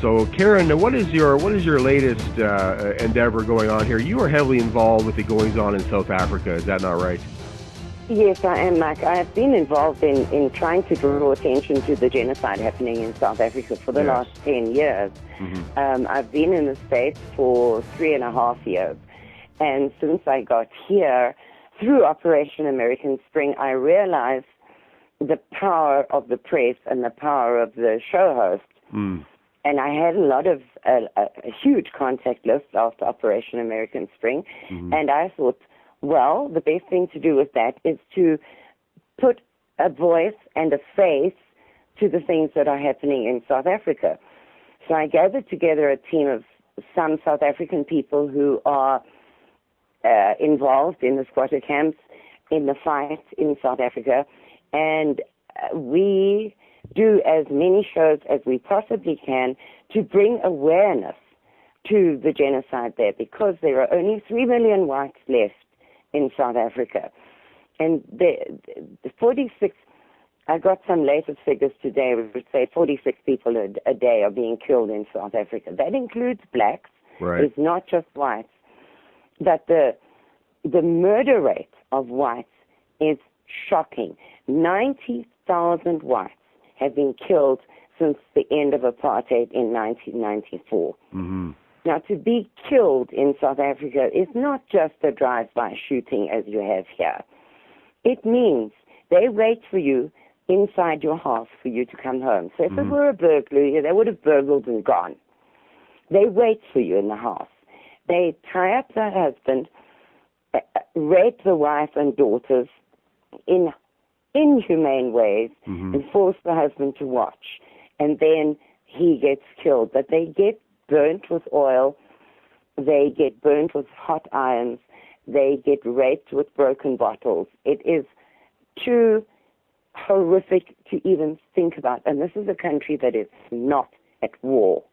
So, Karen, what is your latest endeavor going on here? You are heavily involved with the goings-on in South Africa. Is that not right? Yes, I am, Mike. I have been involved in trying to draw attention to the genocide happening in South Africa for the last 10 years. Mm-hmm. I've been in the States for 3.5 years. And since I got here, through Operation American Spring, I realized the power of the press and the power of the show hosts. Mm. And I had a huge contact list after Operation American Spring. Mm-hmm. And I thought, well, the best thing to do with that is to put a voice and a face to the things that are happening in South Africa. So I gathered together a team of some South African people who are involved in the squatter camps, in the fight in South Africa, and we do as many shows as we possibly can to bring awareness to the genocide there, because there are only 3 million whites left in South Africa. And the 46, I got some latest figures today, which say 46 people a day are being killed in South Africa. That includes blacks. Right. It's not just whites. But the murder rate of whites is shocking. 90,000 whites have been killed since the end of apartheid in 1994. Mm-hmm. Now, to be killed in South Africa is not just a drive-by shooting as you have here. It means they wait for you inside your house for you to come home. So if it were a burglary, they would have burgled and gone. They wait for you in the house. They tie up the husband, rape the wife and daughters in inhumane ways, and force the husband to watch. And then he gets killed. But they get burnt with oil. They get burnt with hot irons. They get raped with broken bottles. It is too horrific to even think about. And this is a country that is not at war.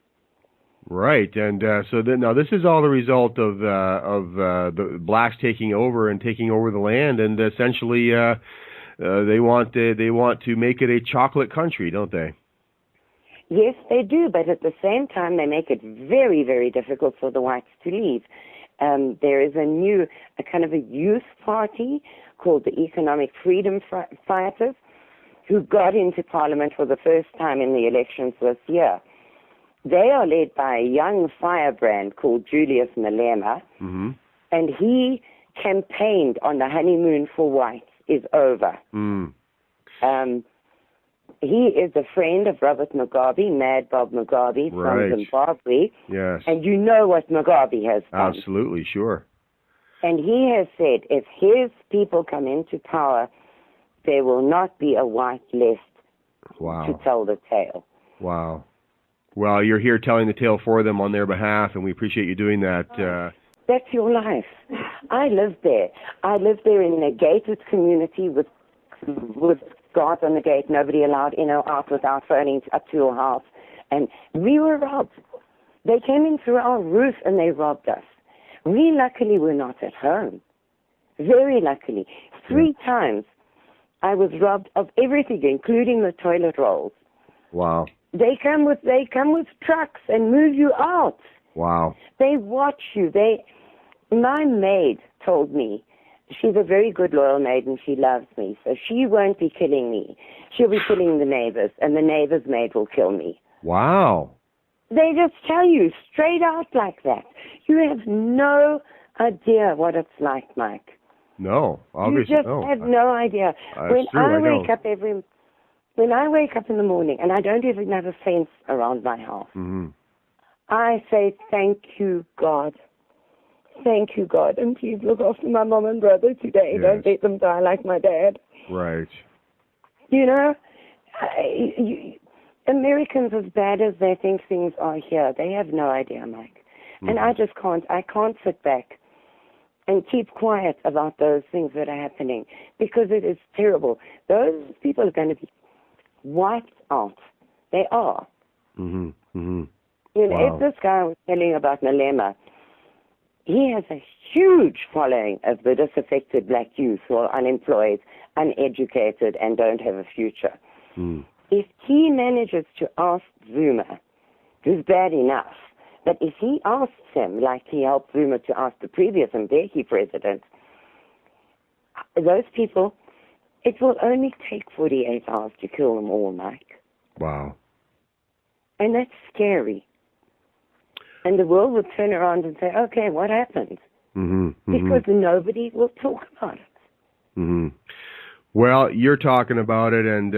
Right, and now this is all the result of the blacks taking over the land, and essentially they want to make it a chocolate country, don't they? Yes, they do, but at the same time they make it very, very difficult for the whites to leave. There is a kind of a youth party called the Economic Freedom Fighters, who got into Parliament for the first time in the elections this year. They are led by a young firebrand called Julius Malema, and he campaigned on the honeymoon for whites is over. He is a friend of Robert Mugabe, Mad Bob Mugabe from Zimbabwe. Yes. And you know what Mugabe has done. Absolutely, sure. And he has said if his people come into power, there will not be a white left to tell the tale. Wow. Well, you're here telling the tale for them on their behalf, and we appreciate you doing that. That's your life. I live there. I live there in a gated community with guards on the gate, nobody allowed in or out without phoning up to your house. And we were robbed. They came in through our roof and they robbed us. We luckily were not at home. Very luckily. 3 times I was robbed of everything, including the toilet rolls. Wow. They come with trucks and move you out. Wow. They watch you. My maid told me, she's a very good, loyal maid, and she loves me, so she won't be killing me. She'll be killing the neighbors, and the neighbor's maid will kill me. Wow. They just tell you straight out like that. You have no idea what it's like, Mike. No, obviously. You just have no idea. When I wake up in the morning, and I don't even have a fence around my house, I say, thank you, God. Thank you, God, and please look after my mom and brother today. Yes. Don't let them die like my dad. Right. You know, Americans, as bad as they think things are here, they have no idea, Mike. And I can't sit back and keep quiet about those things that are happening, because it is terrible. Those people are going to be wiped out. They are. You know, if this guy was telling about Malema, he has a huge following of the disaffected black youth who are unemployed, uneducated, and don't have a future. If he manages to ask Zuma who's bad enough. But if he asks him, like he helped Zuma to ask the previous Mbeki president, those people, it will only take 48 hours to kill them all, Mike. Wow. And that's scary. And the world would turn around and say, okay, what happened? Because nobody will talk about it. Well, you're talking about it, and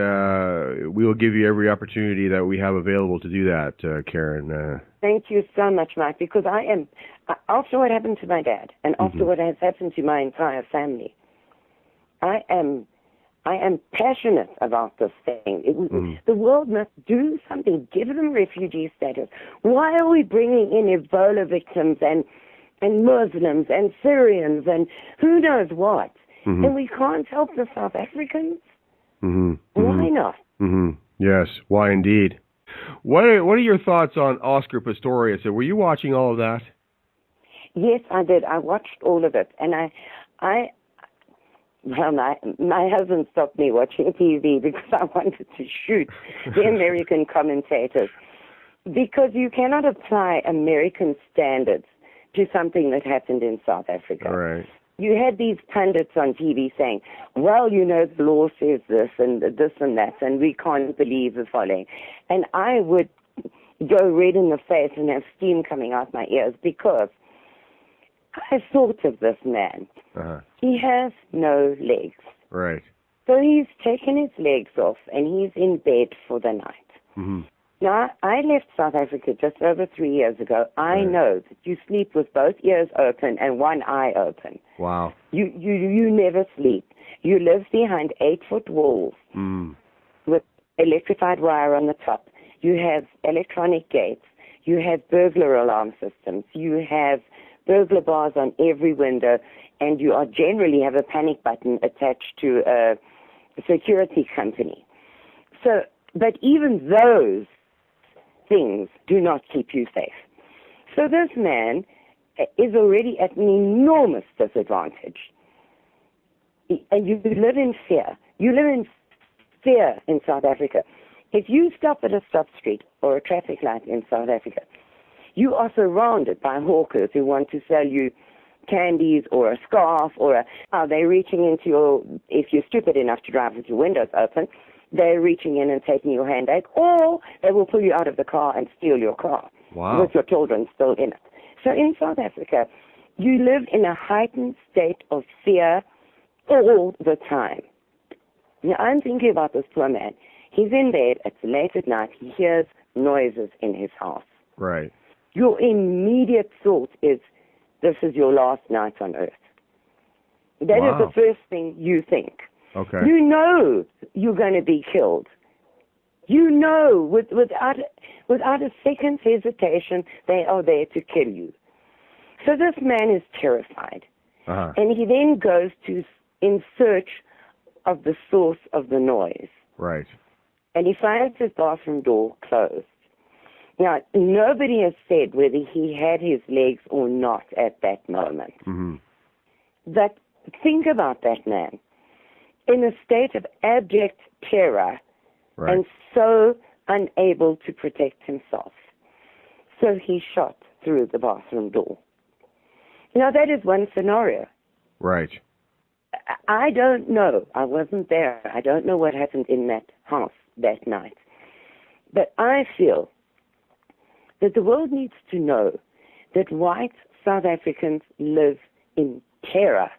we will give you every opportunity that we have available to do that, Karen. Thank you so much, Mike, because after what happened to my dad, and after what has happened to my entire family, I am passionate about this thing. The world must do something. Give them refugee status. Why are we bringing in Ebola victims and Muslims and Syrians and who knows what? And we can't help the South Africans? Why not? Yes, why indeed. What are your thoughts on Oscar Pistorius? Were you watching all of that? Yes, I did. I watched all of it. And well, my husband stopped me watching TV because I wanted to shoot the American commentators. Because you cannot apply American standards to something that happened in South Africa. Right. You had these pundits on TV saying, well, you know, the law says this and that, and we can't believe the following. And I would go red in the face and have steam coming out my ears because I thought of this man. He has no legs. Right. So he's taken his legs off and he's in bed for the night. Now, I left South Africa just over 3 years ago. I know that you sleep with both ears open and one eye open. Wow. You never sleep. You live behind 8-foot walls with electrified wire on the top. You have electronic gates. You have burglar alarm systems. You have burglar bars on every window, and you generally have a panic button attached to a security company. So, but even those things do not keep you safe. So this man is already at an enormous disadvantage. And you live in fear. You live in fear in South Africa. If you stop at a stop street or a traffic light in South Africa, you are surrounded by hawkers who want to sell you candies or a scarf are they reaching into if you're stupid enough to drive with your windows open, they're reaching in and taking your handbag, or they will pull you out of the car and steal your car with your children still in it. So in South Africa, you live in a heightened state of fear all the time. Now, I'm thinking about this poor man. He's in bed, it's late at night, he hears noises in his house. Right. Your immediate thought is, this is your last night on earth. That is the first thing you think. Okay. You know you're going to be killed. You know, without a second's hesitation, they are there to kill you. So this man is terrified. And he then goes in search of the source of the noise. Right. And he finds his bathroom door closed. Now, nobody has said whether he had his legs or not at that moment. But think about that man. In a state of abject terror and so unable to protect himself. So he shot through the bathroom door. Now, that is one scenario. Right. I don't know. I wasn't there. I don't know what happened in that house that night. But I feel that the world needs to know that white South Africans live in terror.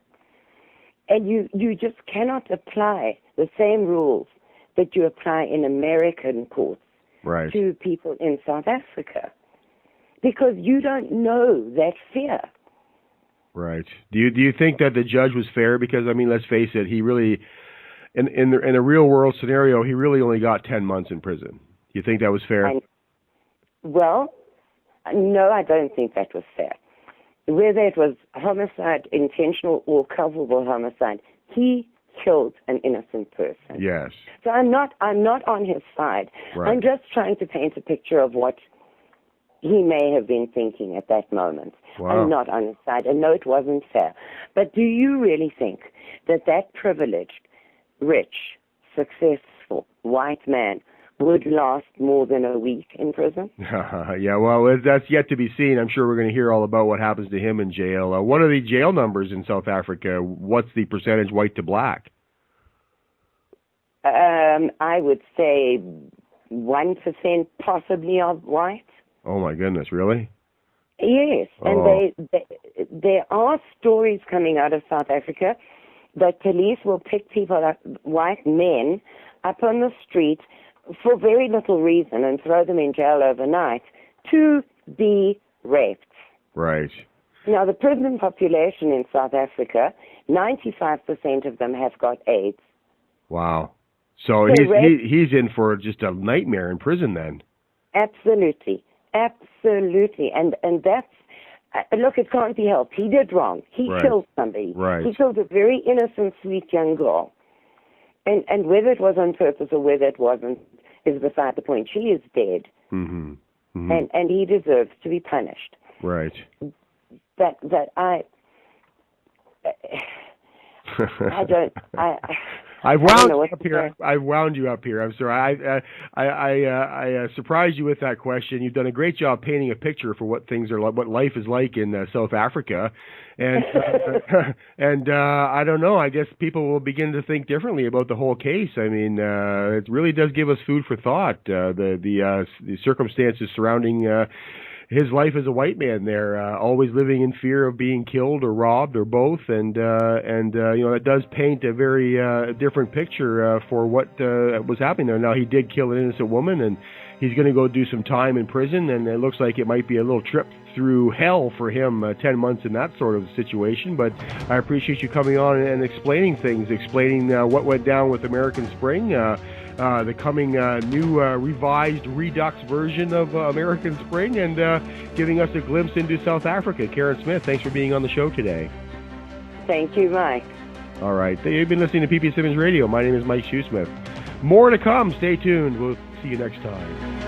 And you just cannot apply the same rules that you apply in American courts to people in South Africa. Because you don't know that fear. Right. Do you think that the judge was fair? Because, I mean, let's face it, he really, in a real world scenario, he really only got 10 months in prison. Do you think that was fair? Well, no, I don't think that was fair. Whether it was homicide, intentional or culpable homicide, he killed an innocent person. Yes. So I'm not on his side. Right. I'm just trying to paint a picture of what he may have been thinking at that moment. Wow. I'm not on his side. And no, it wasn't fair. But do you really think that privileged, rich, successful white man would last more than a week in prison. Yeah, well, that's yet to be seen. I'm sure we're going to hear all about what happens to him in jail. What are the jail numbers in South Africa? What's the percentage white to black? I would say 1% possibly of white. Oh, my goodness, really? Yes, and there are stories coming out of South Africa that police will pick people up, white men, up on the street for very little reason and throw them in jail overnight to be raped. Right. Now, the prison population in South Africa, 95% of them have got AIDS. Wow. So he's in for just a nightmare in prison then. Absolutely. And that's, look, it can't be helped. He did wrong. He killed somebody. Right. He killed a very innocent, sweet young girl. And whether it was on purpose or whether it wasn't is beside the point. She is dead. Mm-hmm. Mm-hmm. And he deserves to be punished. Right. I've wound you up here. I'm sorry. I surprised you with that question. You've done a great job painting a picture for what things are like, what life is like in South Africa, and I don't know. I guess people will begin to think differently about the whole case. I mean, it really does give us food for thought. The circumstances surrounding his life as a white man there, always living in fear of being killed or robbed or both, and it does paint a very different picture for what was happening there. Now, he did kill an innocent woman, and he's going to go do some time in prison, and it looks like it might be a little trip through hell for him, 10 months in that sort of situation. But I appreciate you coming on and explaining things, what went down with American Spring, the coming new revised Redux version of American Spring, and giving us a glimpse into South Africa. Karen Smith, thanks for being on the show today. Thank you, Mike. All right. You've been listening to PP Simmons Radio. My name is Mike Shoesmith. More to come. Stay tuned. We'll see you next time.